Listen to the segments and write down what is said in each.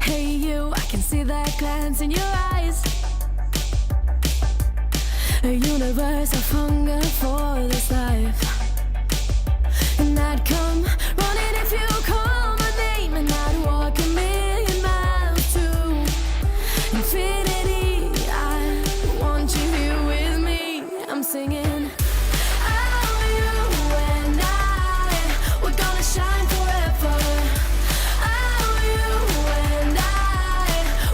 Hey you, I can see that glance in your eyes. A universe of hunger for this life. And I'd come running if you call my name. And I'd walk a million miles to infinity. I want you here with me. I'm singing. Oh, you and I, we're gonna shine forever. Oh, you and I,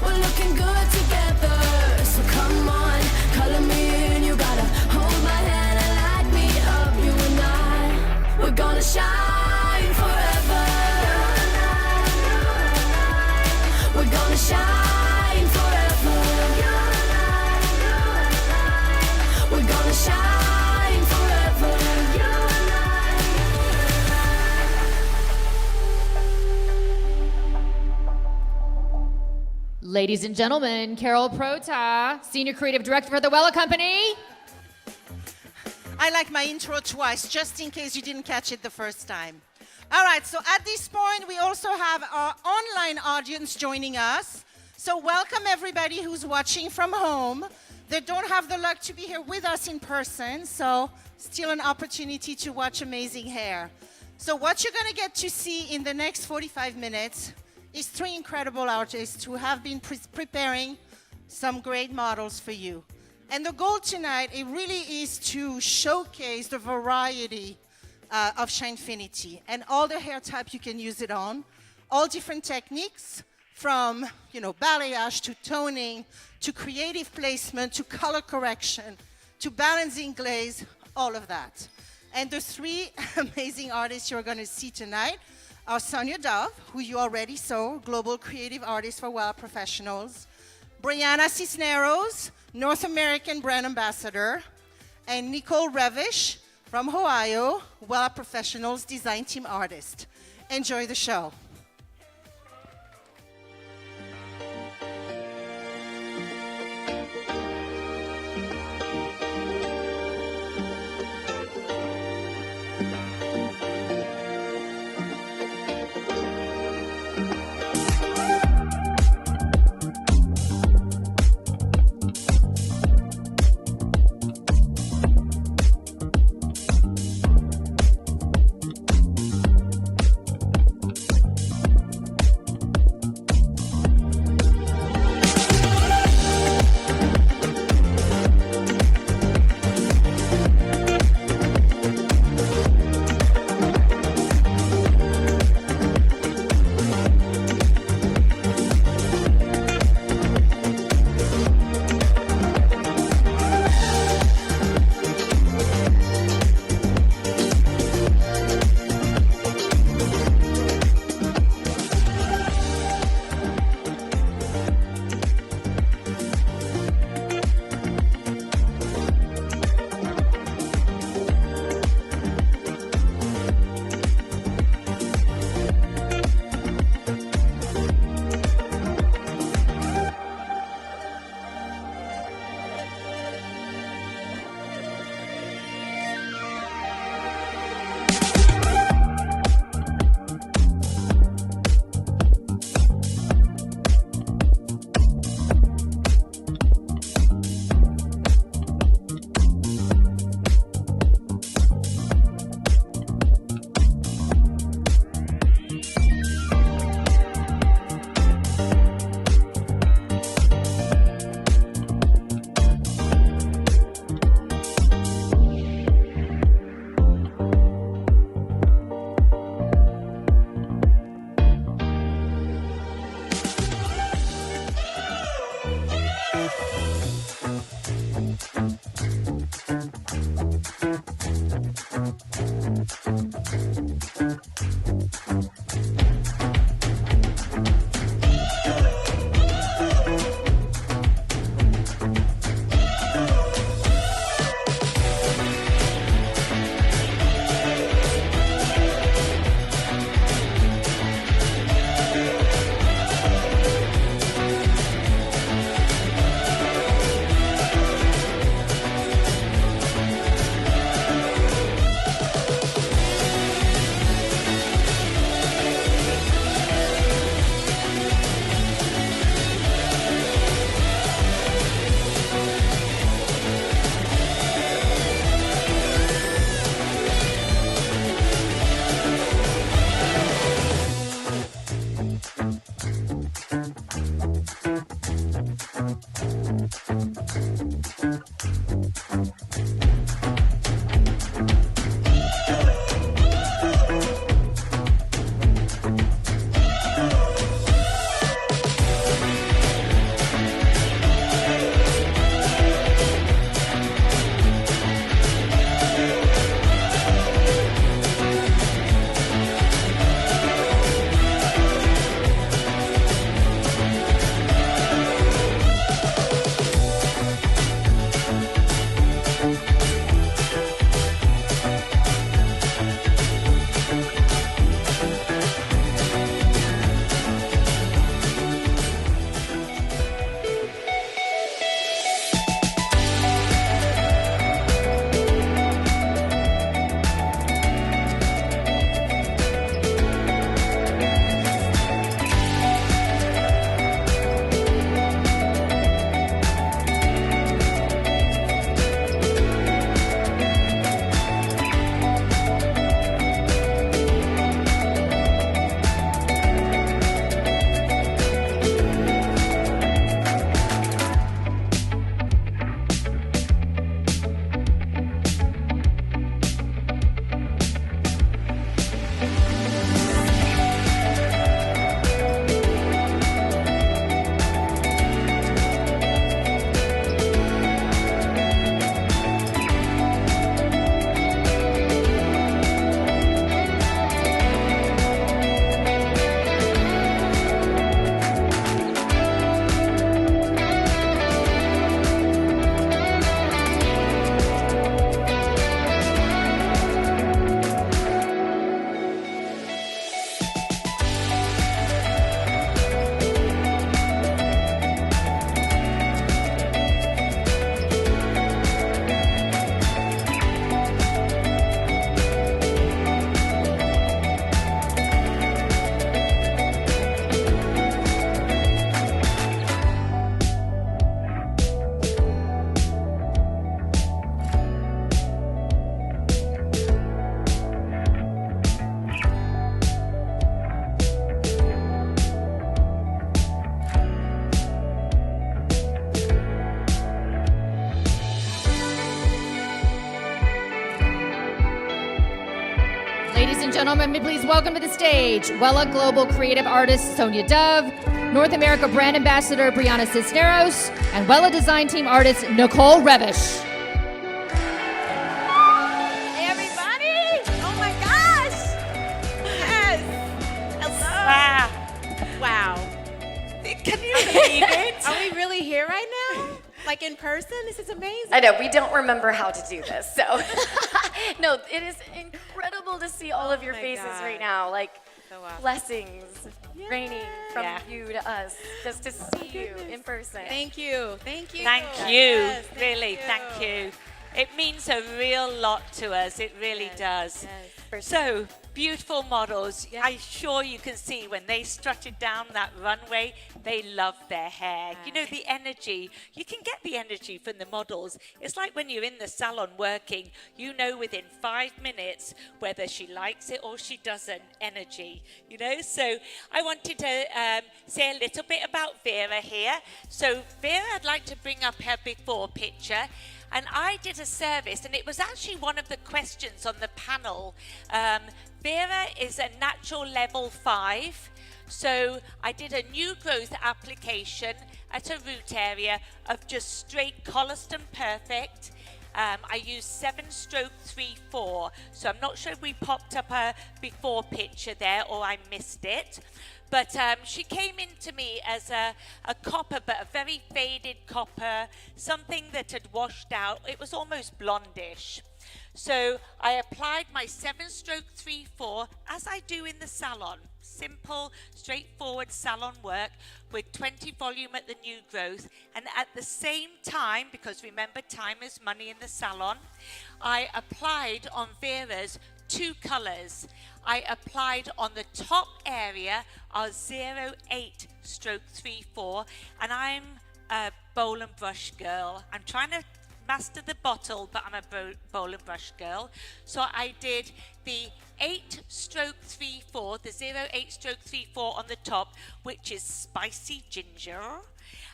we're looking good together. So come on, color me in. You gotta hold my hand and light me up. You and I, we're gonna shine forever. We're gonna shine forever. We're gonna shine forever. Ladies and gentlemen, Carol Prota, Senior Creative Director for the Wella Company. I like my intro twice, just in case you didn't catch it the first time. All right, so at this point, we also have our online audience joining us. So welcome everybody who's watching from home. They don't have the luck to be here with us in person, so still an opportunity to watch amazing hair. So what you're gonna get to see in the next 45 minutes is three incredible artists who have been preparing some great models for you. And the goal tonight, it really is to showcase the variety of Shinefinity and all the hair type you can use it on, all different techniques from, balayage to toning, to creative placement, to color correction, to balancing glaze, all of that. And the three amazing artists you're gonna see tonight are Sonya, who you already saw, global creative artist for Wella Professionals, Briana Cisneros, North American brand ambassador, and Nicole Revish from Ohio, Wella Professionals design team artist. Enjoy the show. gentlemen, may please welcome to the stage Wella Global Creative Artist Sonya Dove, North America Brand Ambassador Briana Cisneros, and Wella Design Team Artist Nicole Revish. Hey everybody! Oh my gosh! Yes! Hello! Wow. Can you believe it? Are we really here right now? Like in person? This is amazing. I know, we don't remember how to do this, so. No, it is incredible to see all of your my faces God. right now. Like, So awesome. blessings raining from Yeah. you to us, just to see you in person. Thank you. Thank you. Thank you, Yes, really, thank you. It means a real lot to us, it really does. For So, beautiful models. I'm sure you can see when they strutted down that runway, they loved their hair. You know, the energy, you can get the energy from the models. It's like when you're in the salon working, you know within 5 minutes whether she likes it or she doesn't, energy, you know. So I wanted to say a little bit about Vera here. So Vera, I'd like to bring up her before picture. And I did a service, and it was actually one of the questions on the panel. Vera is a natural level 5. So I did a new growth application at a root area of just straight Colliston Perfect. I used 7/3/4. So I'm not sure if we popped up a before picture there or I missed it. But she came into me as a copper, but a very faded copper, something that had washed out. It was almost blondish. So I applied my 7/3/4 as I do in the salon. Simple, straightforward salon work with 20 volume at the new growth. And at the same time, because remember time is money in the salon, I applied on Vera's 2 colors. I applied on the top area our 08/34, and I'm a bowl and brush girl. I'm trying to master the bottle, but I'm a bowl and brush girl. So I did the 8/34, the 08/34 on the top, which is spicy ginger.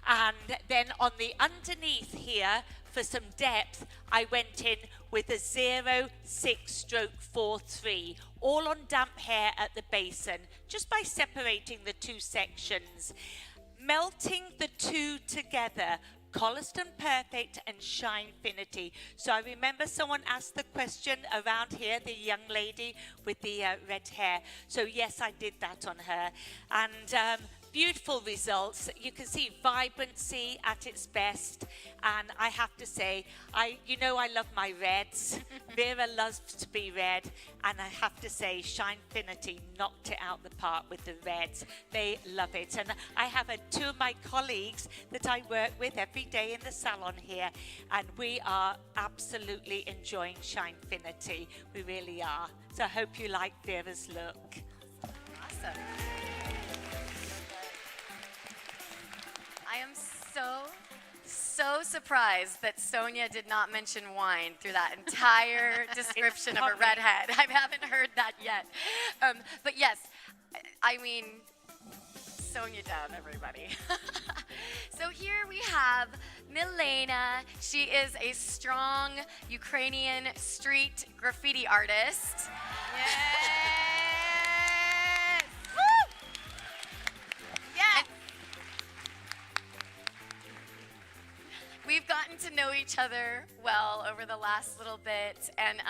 And then on the underneath here, for some depth, I went in with a 06/43, all on damp hair at the basin, just by separating the 2 sections. Melting the 2 together, Colliston Perfect and Shinefinity. So I remember someone asked the question around here, the young lady with the red hair. So yes, I did that on her. And beautiful results. You can see vibrancy at its best. And I have to say, I love my reds. Vera loves to be red. And I have to say, Shinefinity knocked it out the park with the reds. They love it. And I have 2 of my colleagues that I work with every day in the salon here. And we are absolutely enjoying Shinefinity. We really are. So I hope you like Vera's look. Awesome. I am so surprised that Sonya did not mention wine through that entire description of a redhead. I haven't heard that yet. But yes, I mean, Sonya Dove, everybody. So here we have Milena. She is a strong Ukrainian street graffiti artist. Yes! Woo! Yes! We've gotten to know each other well over the last little bit, and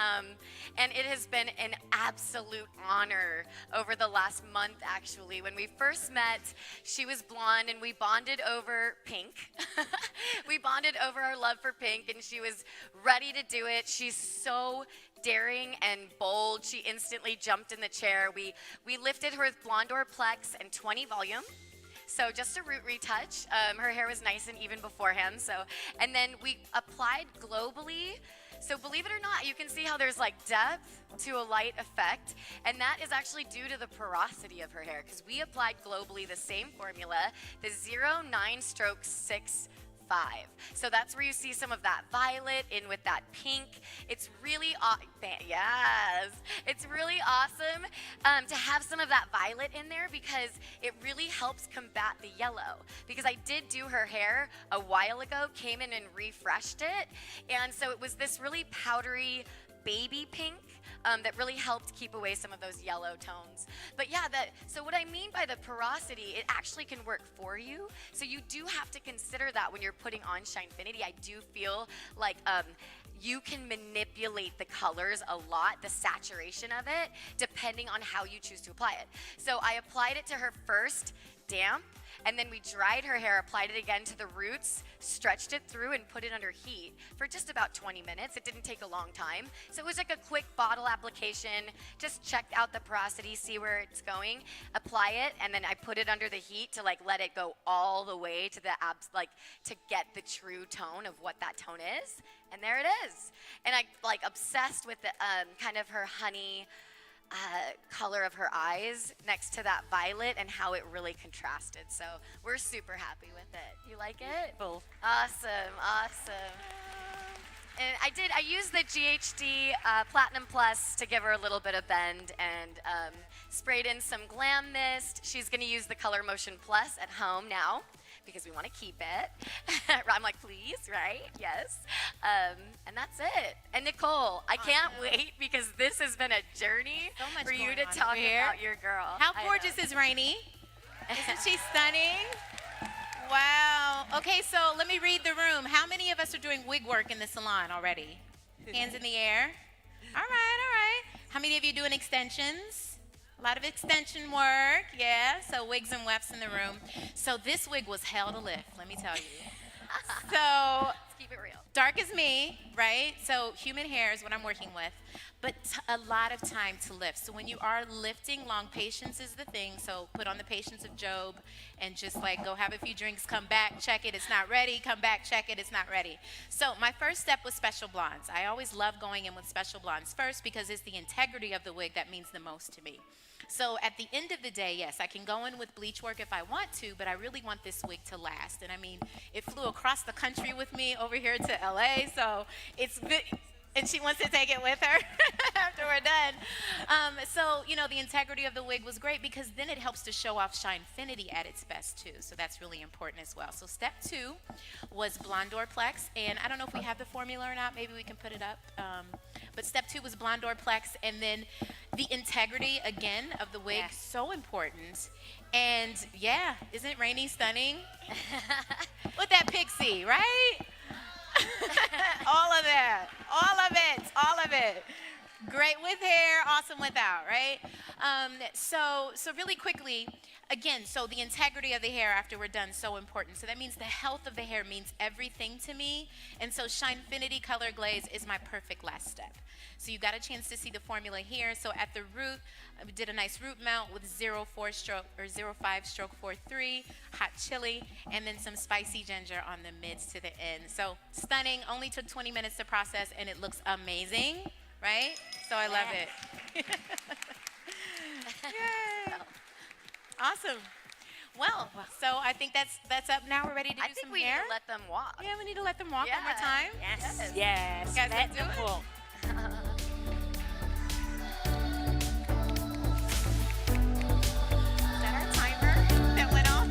it has been an absolute honor over the last month, actually. When we first met, she was blonde, and we bonded over pink. We bonded over our love for pink, and she was ready to do it. She's so daring and bold. She instantly jumped in the chair. We lifted her with Blonde Plex and 20 volume. So just a root retouch. Her hair was nice and even beforehand. And then we applied globally. So believe it or not, you can see how there's like depth to a light effect. And that is actually due to the porosity of her hair, because we applied globally the same formula, the 09/6 5. So that's where you see some of that violet in with that pink. It's really, it's really awesome to have some of that violet in there, because it really helps combat the yellow. Because I did do her hair a while ago, came in and refreshed it. And so it was this really powdery baby pink. that really helped keep away some of those yellow tones. But yeah, so what I mean by the porosity, it actually can work for you. So you do have to consider that when you're putting on Shinefinity. I do feel like you can manipulate the colors a lot, the saturation of it, depending on how you choose to apply it. So I applied it to her first damp, and then we dried her hair, applied it again to the roots, stretched it through, and put it under heat for just about 20 minutes. It didn't take a long time. So it was like a quick bottle application, just checked out the porosity, see where it's going, apply it, and then I put it under the heat to like let it go all the way to the like to get the true tone of what that tone is. And there it is. And I like obsessed with the kind of her honey color of her eyes next to that violet and how it really contrasted. So we're super happy with it. You like it? Beautiful. Awesome, awesome. And I used the GHD Platinum Plus to give her a little bit of bend and sprayed in some Glam Mist. She's gonna use the Color Motion Plus at home now, because we want to keep it. I'm like, please, right? Yes. And that's it. And Nicole, I can't wait because this has been a journey So much for you going to on talk over here. about your girl. How I gorgeous know. is Rainey? Isn't she stunning? Wow. Okay, so let me read the room. How many of us are doing wig work in the salon already? Hands in the air. All right, all right. How many of you doing extensions? A lot of extension work, yeah. So wigs and wefts in the room. So this wig was hell to lift, let me tell you. So Let's keep it real. dark as me, right? So human hair is what I'm working with, but a lot of time to lift. So when you are lifting long, patience is the thing. So put on the patience of Job and just like go have a few drinks, come back, check it, it's not ready, come back, check it, it's not ready. So my first step was special blondes. I always love going in with special blondes first because it's the integrity of the wig that means the most to me. So at the end of the day, yes, I can go in with bleach work if I want to, but I really want this wig to last. And I mean, it flew across the country with me over here to LA, so it's and she wants to take it with her after we're done. So, you know, the integrity of the wig was great because then it helps to show off Shinefinity at its best too. So that's really important as well. So step 2 was Blondorplex, and I don't know if we have the formula or not. Maybe we can put it up. But step 2 was Blondorplex, and then the integrity again of the wig, Yes. so important. And yeah, isn't Rainey stunning? With that pixie, right? All of that, all of it, all of it. Great with hair, awesome without, right? So really quickly, again, so the integrity of the hair after we're done, so important. So that means the health of the hair means everything to me. And so Shinefinity Color Glaze is my perfect last step. So you got a chance to see the formula here. So at the root, we did a nice root mount with 0.4 stroke or 0.5 stroke 4.3, hot chili, and then some spicy ginger on the mids to the end. So stunning, only took 20 minutes to process, and it looks amazing, right? So I love it. Yay. Awesome. Well, so I think that's up now. We're ready to do I think some we hair. need to let them walk. Yeah, we need to let them walk Yeah. one more time. Yes, yes. You guys Let wanna do them it? walk. Is that our timer that went off?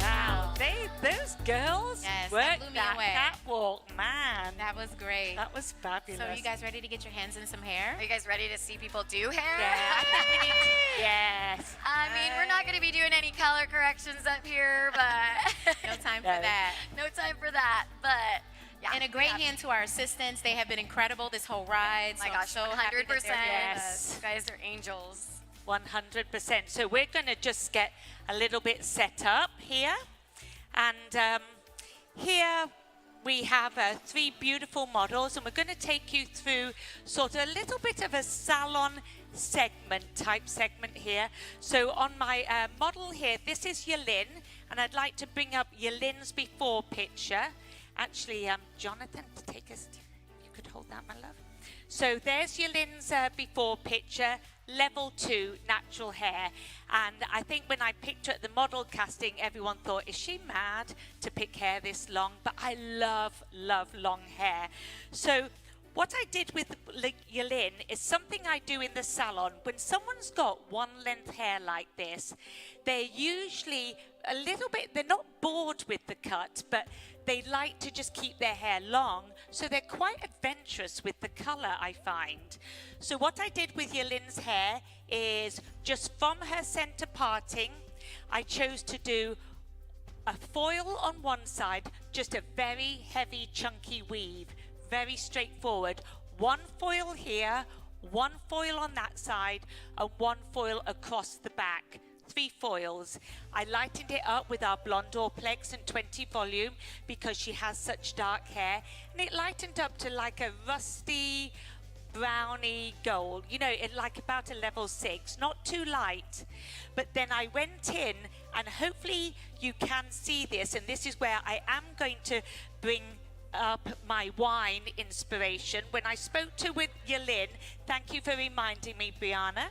Wow. Those girls Yes, that worked blew me that away. catwalk, man. That was great. That was fabulous. So are you guys ready to get your hands in some hair? Are you guys ready to see people do hair? Yeah, I think we need to, yes. I mean, we're not going to be doing any color corrections up here, but No time for No. that. no time for that. But yeah, And a great yeah. hand to our assistants. They have been incredible this whole ride. Oh my so gosh, I'm so happy that 100%. they're here. Yes. You guys are angels. 100%. So we're going to just get a little bit set up here. And here we have 3 beautiful models, and we're going to take you through sort of a little bit of a salon type segment here. So on my model here, this is Yelin, and I'd like to bring up Yelin's before picture. Actually, Jonathan, take us, you could hold that, my love. So there's Yelin's before picture, level 2 natural hair. And I think when I picked her at the model casting, everyone thought, is she mad to pick hair this long? But I love long hair. So what I did with Yelin is something I do in the salon. When someone's got one length hair like this, they're usually a little bit, they're not bored with the cut, but they like to just keep their hair long, so they're quite adventurous with the color, I find. So what I did with Yelin's hair is just from her center parting, I chose to do a foil on one side, just a very heavy chunky weave, very straightforward. One foil here, one foil on that side, and one foil across the back. 3 foils. I lightened it up with our Blonde Orplex and 20 volume because she has such dark hair, and it lightened up to like a rusty browny gold, you know, it like about a level 6, not too light. But then I went in, and hopefully you can see this, and this is where I am going to bring up my wine inspiration. When I spoke to with Yelin, thank you for reminding me, Briana.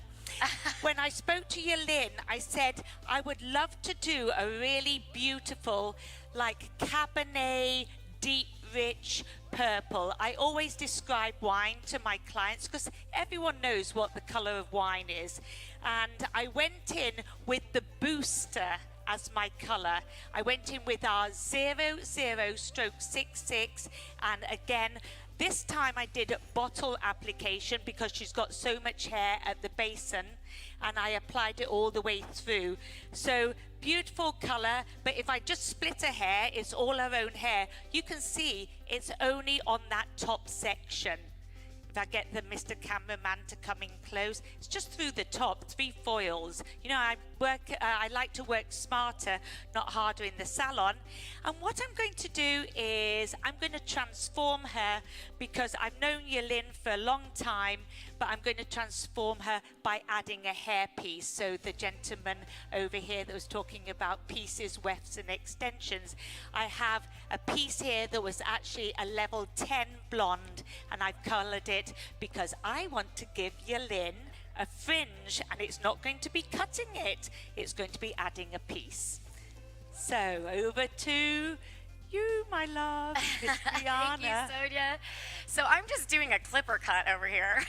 When I spoke to Yelin, I said I would love to do a really beautiful, like Cabernet, deep, rich purple. I always describe wine to my clients because everyone knows what the color of wine is. And I went in with the booster as my color. I went in with our 00/66, and again, this time I did a bottle application because she's got so much hair at the basin, and I applied it all the way through. So beautiful color, but if I just split her hair, it's all her own hair. You can see it's only on that top section. If I get the Mr. Cameraman to come in close, it's just through the top, 3 foils. You know, I like to work smarter, not harder in the salon. And what I'm going to do is I'm going to transform her, because I've known Yelin for a long time, but I'm going to transform her by adding a hair piece. So the gentleman over here that was talking about pieces, wefts and extensions, I have a piece here that was actually a level 10 blonde, and I've colored it because I want to give Yelin a fringe, and it's not going to be cutting it, it's going to be adding a piece. So over to you, my love, Miss Briana. Thank you, Sonya. So I'm just doing a clipper cut over here.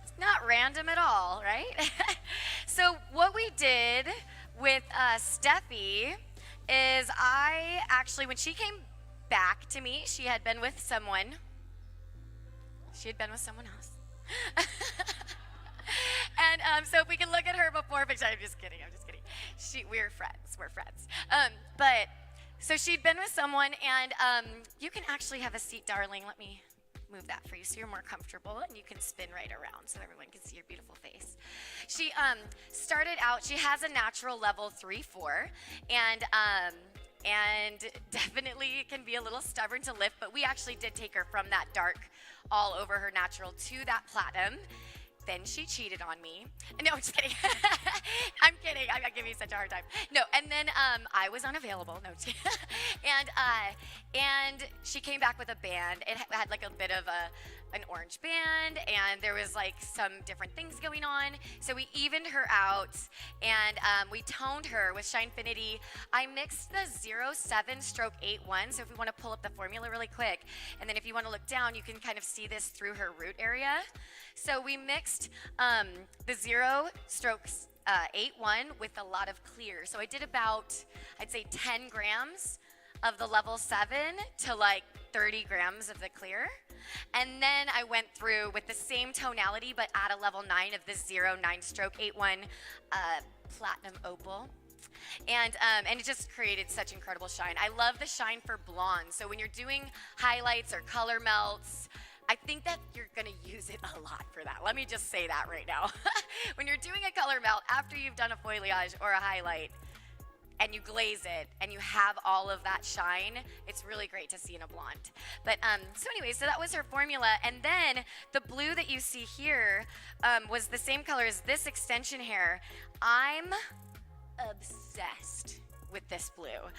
It's not random at all, right? So what we did with Steffi is I actually, when she came back to me, she had been with someone. She had been with someone else. And so if we can look at her before picture, I'm just kidding. We're friends. But so she'd been with someone, and you can actually have a seat, darling. Let me move that for you so you're more comfortable, and you can spin right around so everyone can see your beautiful face. She started out, she has a natural level 3-4, and definitely can be a little stubborn to lift, but we actually did take her from that dark all over her natural to that platinum. Then she cheated on me. No, I'm just kidding. I'm kidding. I'm giving you such a hard time. No, and then I was unavailable. No, and she came back with a band. It had like a bit of an orange band, and there was like some different things going on. So we evened her out, and we toned her with Shinefinity. I mixed the 07/81. So if we want to pull up the formula really quick, and then if you want to look down, you can kind of see this through her root area. So we mixed the 0/81 with a lot of clear. So I did about, I'd say 10 grams of the level 7 to like 30 grams of the clear. And then I went through with the same tonality, but at a level 9 of the 09/81 platinum opal. And it just created such incredible shine. I love the shine for blonde. So when you're doing highlights or color melts, I think that you're gonna use it a lot for that. Let me just say that right now. When you're doing a color melt after you've done a foliage or a highlight, and you glaze it and you have all of that shine, it's really great to see in a blonde. But so anyway, so that was her formula. And then the blue that you see here was the same color as this extension hair. I'm obsessed with this blue.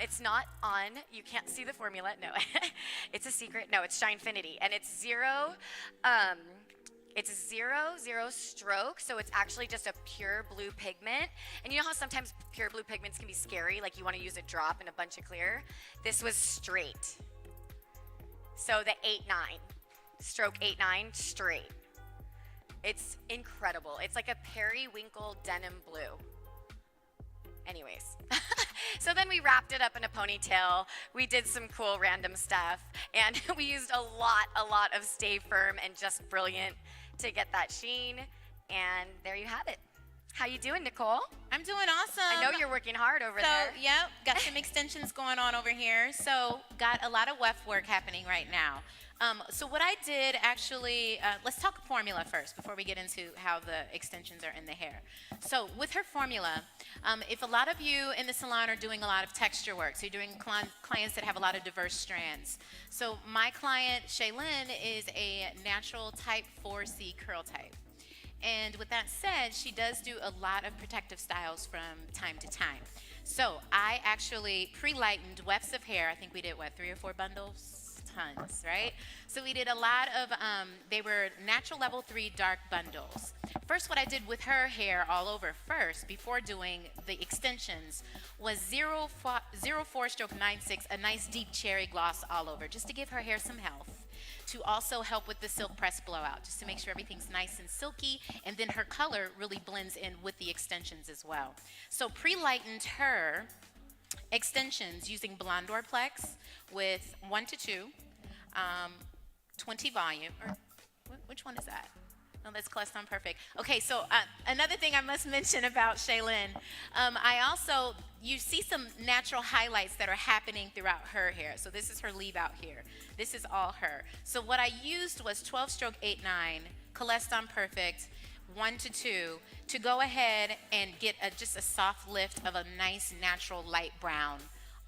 It's not on, you can't see the formula, no. It's a secret, no, it's Shinefinity. And it's zero stroke, so it's actually just a pure blue pigment. And you know how sometimes pure blue pigments can be scary, like you want to use a drop and a bunch of clear? This was straight. So the 8-9, stroke 8-9, straight. It's incredible. It's like a periwinkle denim blue. Anyways, so then we wrapped it up in a ponytail. We did some cool random stuff, and we used a lot of Stay Firm and Just Brilliant to get that sheen, and there you have it. How you doing, Nicole? I'm doing awesome. I know you're working hard over there. So, yep, got some extensions going on over here. So, got a lot of weft work happening right now. So what I did actually, let's talk formula first before we get into how the extensions are in the hair. So with her formula, if a lot of you in the salon are doing a lot of texture work, so you're doing clients that have a lot of diverse strands. So my client, Shaylin, is a natural type 4C curl type. And with that said, she does do a lot of protective styles from time to time. So I actually pre-lightened wefts of hair. I think we did, what, 3 or 4 bundles? Tons, right? So we did a lot of, they were natural level 3 dark bundles. First, what I did with her hair all over first, before doing the extensions, was 04/96, a nice deep cherry gloss all over, just to give her hair some health, to also help with the silk press blowout, just to make sure everything's nice and silky, and then her color really blends in with the extensions as well. So pre-lightened her extensions using Blonde Dorplex with 1 to 2, 20 volume, or which one is that? No, that's Cleston Perfect. Okay, so another thing I must mention about Shaylin, I also, you see some natural highlights that are happening throughout her hair. So this is her leave out here. This is all her. So what I used was 12-stroke 8-9, Cleston Perfect, 1 to 2, to go ahead and get just a soft lift of a nice natural light brown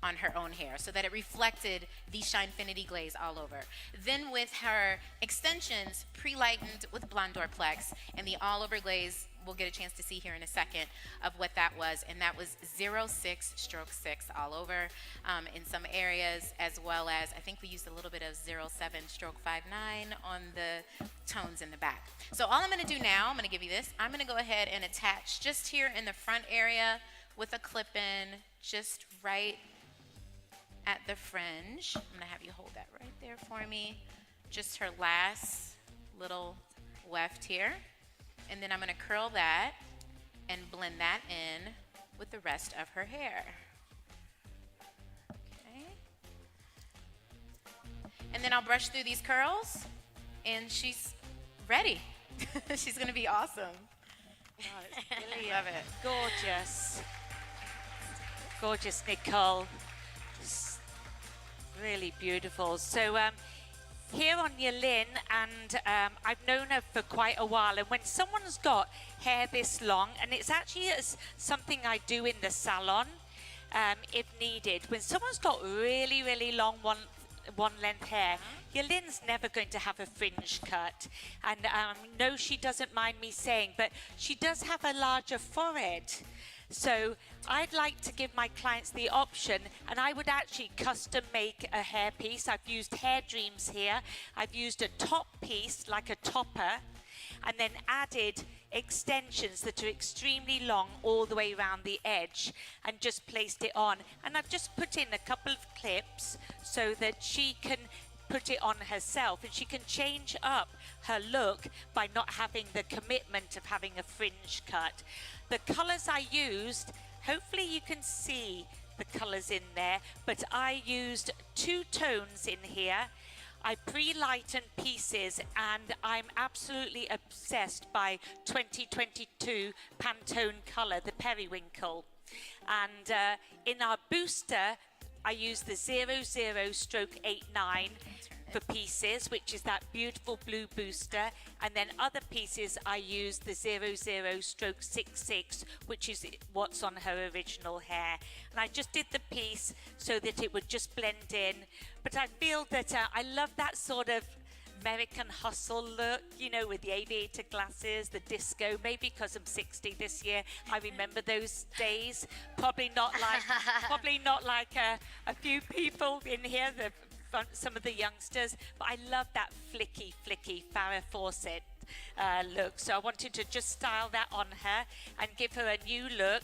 on her own hair, so that it reflected the Shinefinity glaze all over. Then with her extensions, pre-lightened with Blonde Dorplex, and the all-over glaze, we'll get a chance to see here in a second of what that was, and that was 06/6 all over in some areas, as well as, I think we used a little bit of 07/59 on the tones in the back. So all I'm gonna do now, I'm gonna give you this, I'm gonna go ahead and attach just here in the front area with a clip-in, just right at the fringe. I'm gonna have you hold that right there for me. Just her last little weft here. And then I'm gonna curl that and blend that in with the rest of her hair. Okay. And then I'll brush through these curls, and she's ready. She's gonna be awesome. Oh, it's brilliant. Love it. Gorgeous. Gorgeous, Nicole. Really beautiful. So here on your Lynn, and I've known her for quite a while, and when someone's got hair this long, and it's actually something I do in the salon if needed, when someone's got really long one length hair, your Lynn's never going to have a fringe cut. And no, she doesn't mind me saying, but she does have a larger forehead. So I'd like to give my clients the option, and I would actually custom make a hair piece. I've used Hair Dreams here. I've used a top piece, like a topper, and then added extensions that are extremely long all the way around the edge, and just placed it on. And I've just put in a couple of clips so that she can put it on herself, and she can change up her look by not having the commitment of having a fringe cut. The colors I used, hopefully you can see the colors in there, but I used 2 tones in here. I pre-lightened pieces, and I'm absolutely obsessed by 2022 Pantone color, the periwinkle. And in our booster, I used the 00/89. for pieces, which is that beautiful blue booster. And then other pieces, I use the 00/66, which is what's on her original hair. And I just did the piece so that it would just blend in. But I feel that I love that sort of American hustle look, you know, with the aviator glasses, the disco. Maybe because I'm 60 this year, I remember those days. Probably not like a few people in here, some of the youngsters. But I love that flicky Farrah Fawcett look. So I wanted to just style that on her and give her a new look.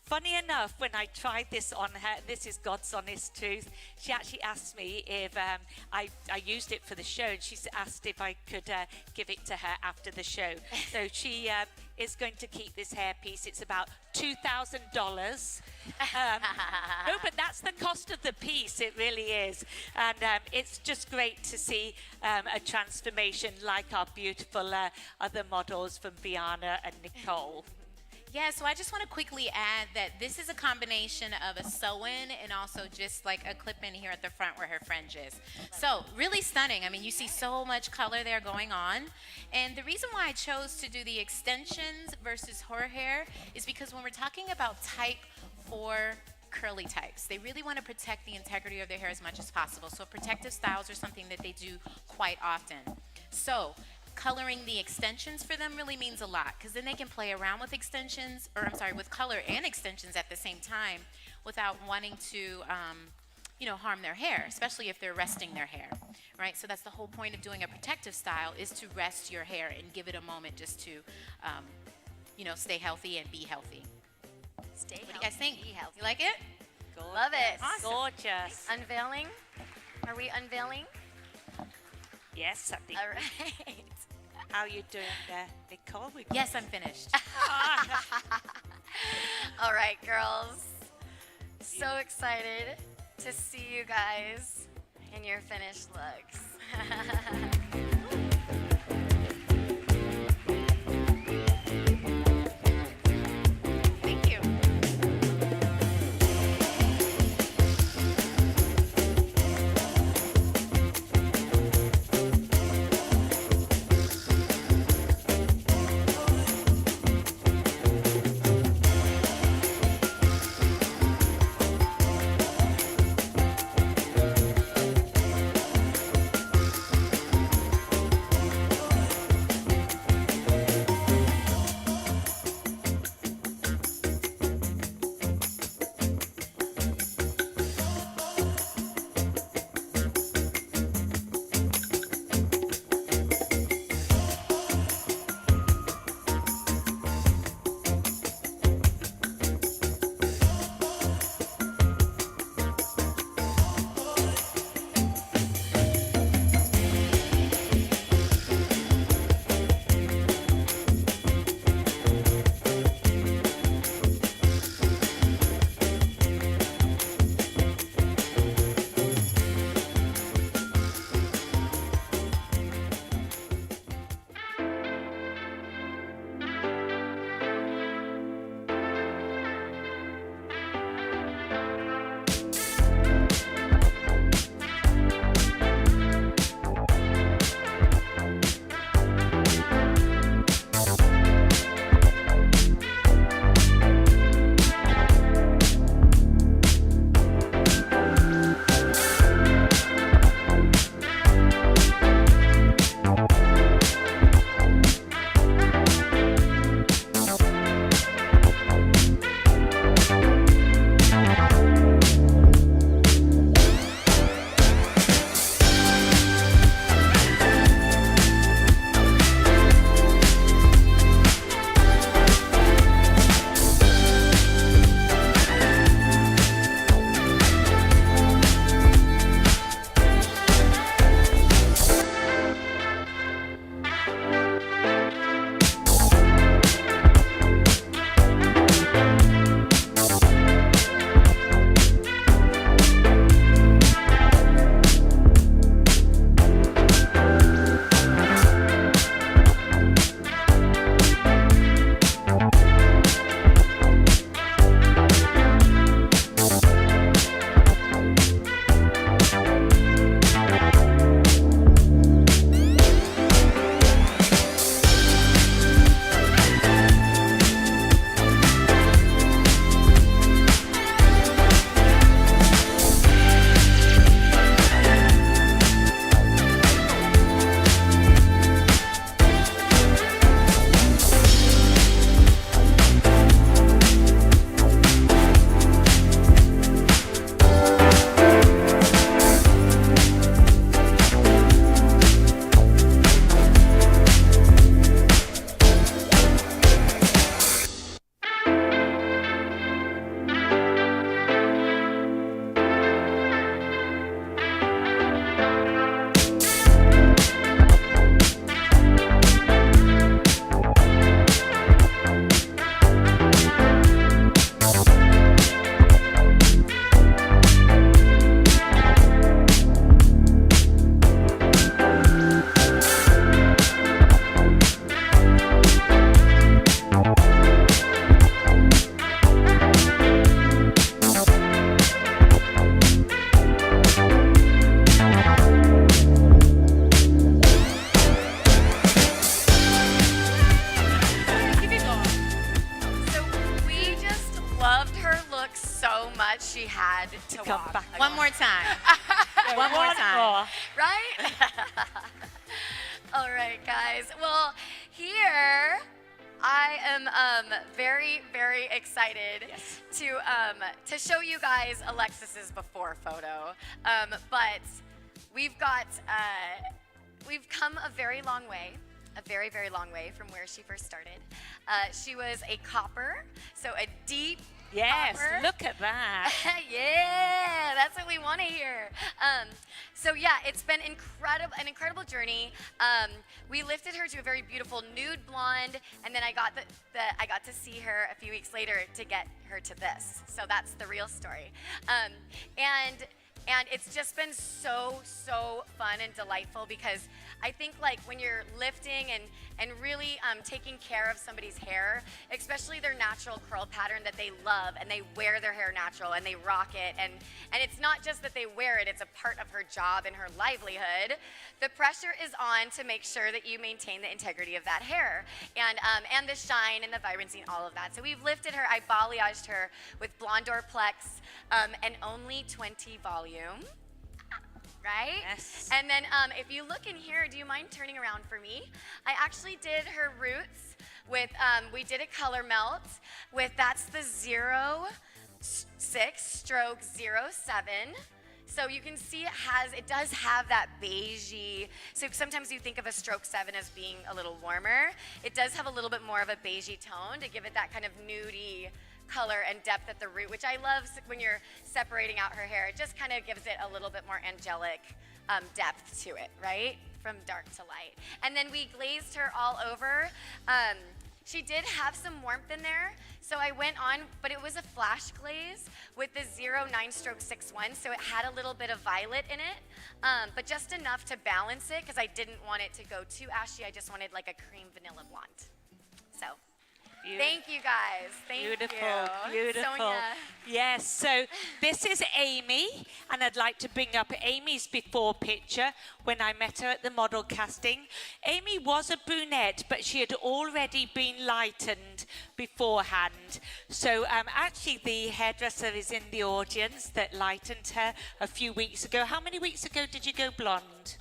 Funny enough, when I tried this on her, this is God's honest truth, she actually asked me if I used it for the show, and she asked if I could give it to her after the show. So she is going to keep this hairpiece. It's about $2,000. No, but that's the cost of the piece. It really is. And it's just great to see a transformation like our beautiful other models from Briana and Nicole. Yeah, so I just want to quickly add that this is a combination of a sew-in and also just like a clip-in here at the front where her fringe is. So really stunning. I mean, you see so much color there going on. And the reason why I chose to do the extensions versus her hair is because when we're talking about type 4 curly types, they really want to protect the integrity of their hair as much as possible. So protective styles are something that they do quite often. So coloring the extensions for them really means a lot, because then they can play around with extensions, or I'm sorry, with color and extensions at the same time without wanting to, harm their hair, especially if they're resting their hair, right? So that's the whole point of doing a protective style, is to rest your hair and give it a moment just to, stay healthy and be healthy. Stay What do you guys think? Be healthy. You like it? Love it. Awesome. Gorgeous. Unveiling? Are we unveiling? Yes, I think. All right. How are you doing there, Nicole? Yes, I'm finished. All right, girls. So excited to see you guys in your finished looks. Thank you. had to come walk back. One more time. One more time. more. right? All right, guys. Well, here I am very, very excited to show you guys Alexis's before photo. But we've come a very long way. A very, very long way from where she first started. She was a copper, so a deep Yes, copper. look at that. Yeah, that's what we want to hear. So yeah, it's been an incredible journey. We lifted her to a very beautiful nude blonde, and then I got to see her a few weeks later to get her to this. So that's the real story. And it's just been so fun and delightful because I think like when you're lifting and really taking care of somebody's hair, especially their natural curl pattern that they love and they wear their hair natural and they rock it and it's not just that they wear it, it's a part of her job and her livelihood. The pressure is on to make sure that you maintain the integrity of that hair and the shine and the vibrancy and all of that. So we've lifted her, I balayaged her with Blonde Plex and only 20 volume. Right? Yes. And then if you look in here, do you mind turning around for me? I actually did her roots with, we did a color melt with, that's the 06 stroke 07. So you can see it does have that beigey, so sometimes you think of a stroke 7 as being a little warmer. It does have a little bit more of a beigey tone to give it that kind of nudie color and depth at the root, which I love when you're separating out her hair. It just kind of gives it a little bit more angelic depth to it, right? From dark to light. And then we glazed her all over. She did have some warmth in there, so I went on, but it was a flash glaze with the 09 stroke 61, so it had a little bit of violet in it, but just enough to balance it because I didn't want it to go too ashy. I just wanted like a cream vanilla blonde. So. Thank you guys. Thank you. Beautiful. Sonya. Yes, so this is Amy, and I'd like to bring up Amy's before picture when I met her at the model casting. Amy was a brunette, but she had already been lightened beforehand. So actually the hairdresser is in the audience that lightened her a few weeks ago. How many weeks ago did you go blonde?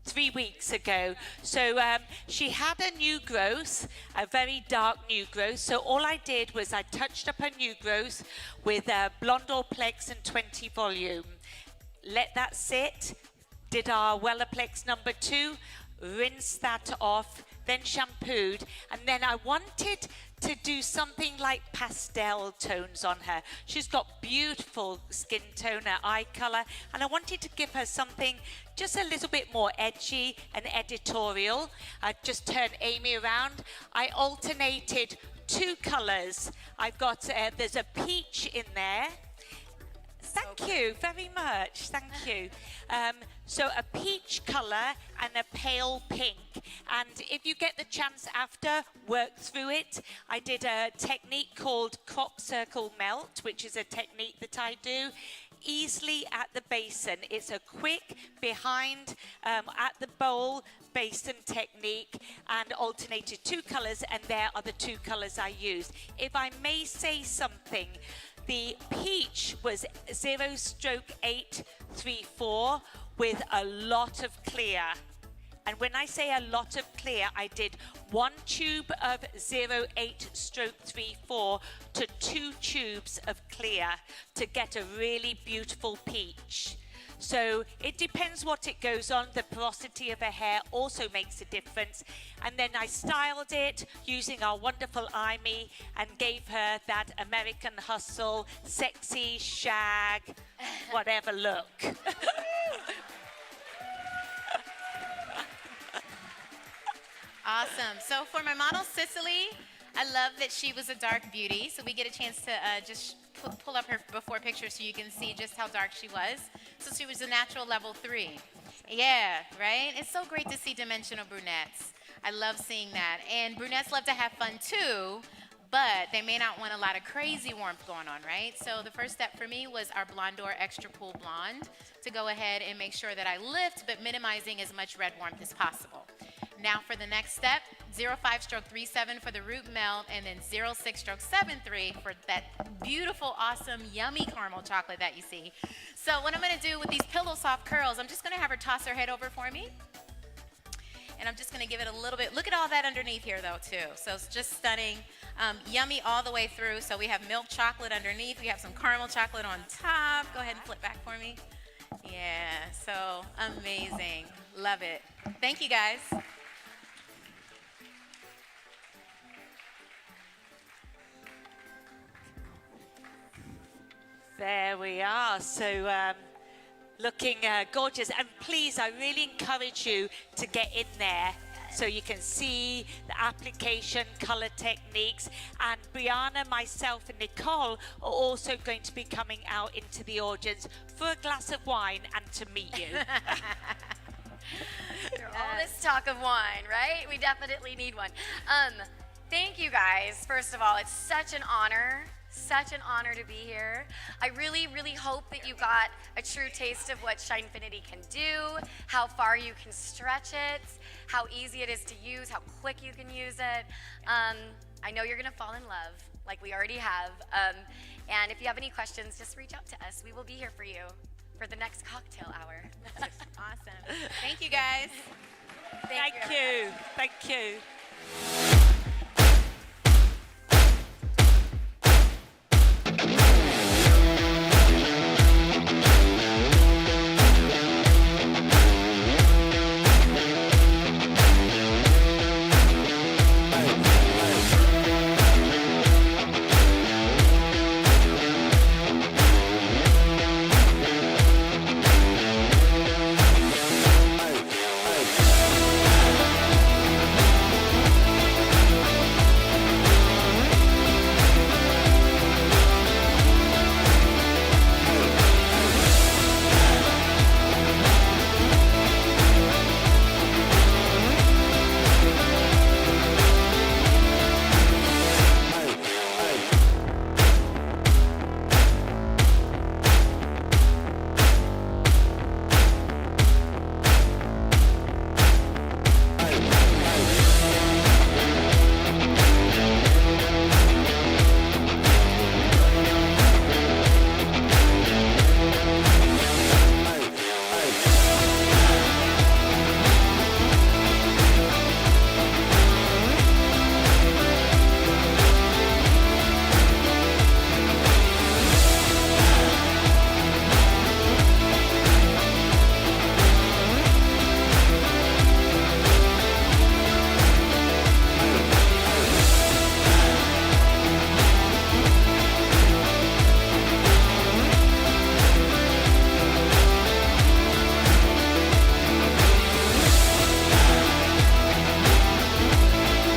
3 weeks ago. So she had a new growth, a very dark new growth. So all I did was I touched up her new growth with Blonde Plex and 20 volume. Let that sit. Did our Wellaplex number 2. Rinsed that off, then shampooed, and then I wanted to do something like pastel tones on her. She's got beautiful skin tone, her eye color, and I wanted to give her something just a little bit more edgy and editorial. I just turned Amy around. I alternated 2 colors. I've got, there's a peach in there. Thank you very much. Thank you. So a peach color and a pale pink. And if you get the chance after, work through it. I did a technique called crop circle melt, which is a technique that I do easily at the basin. It's a quick behind at the bowl basin technique and alternated 2 colors, and there are the 2 colors I used. If I may say something, the peach was 0/834 with a lot of clear. And when I say a lot of clear, I did 1 tube of 0/8/34 to 2 tubes of clear to get a really beautiful peach. So it depends what it goes on. The porosity of her hair also makes a difference. And then I styled it using our wonderful Amy and gave her that American Hustle, sexy, shag, whatever look. Awesome. So for my model, Cicely, I love that she was a dark beauty. So we get a chance to just pull up her before picture so you can see just how dark she was. So she was a natural level 3. Yeah, right? It's so great to see dimensional brunettes. I love seeing that. And brunettes love to have fun too, but they may not want a lot of crazy warmth going on, right? So the first step for me was our Blondor Extra Cool Blonde to go ahead and make sure that I lift, but minimizing as much red warmth as possible. Now for the next step, 05-37 for the root melt, and then 06-73 for that beautiful, awesome, yummy caramel chocolate that you see. So what I'm gonna do with these pillow soft curls, I'm just gonna have her toss her head over for me. And I'm just gonna give it a little bit. Look at all that underneath here though too. So it's just stunning. Yummy all the way through. So we have milk chocolate underneath. We have some caramel chocolate on top. Go ahead and flip back for me. Yeah, so amazing. Love it. Thank you guys. There we are. So looking gorgeous. And please, I really encourage you to get in there so you can see the application, color techniques. And Briana, myself, and Nicole are also going to be coming out into the audience for a glass of wine and to meet you. All this talk of wine, right? We definitely need one. Thank you guys. First of all, it's such an honor to be here. I really, really hope that you got a true taste of what Shinefinity can do, how far you can stretch it, how easy it is to use, how quick you can use it. I know you're gonna fall in love, like we already have. And if you have any questions, just reach out to us. We will be here for you for the next cocktail hour. Awesome. Thank you guys. Thank you. Thank you.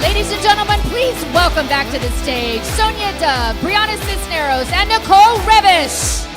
Ladies and gentlemen, please welcome back to the stage Sonya Dove, Briana Cisneros, and Nicole Revish.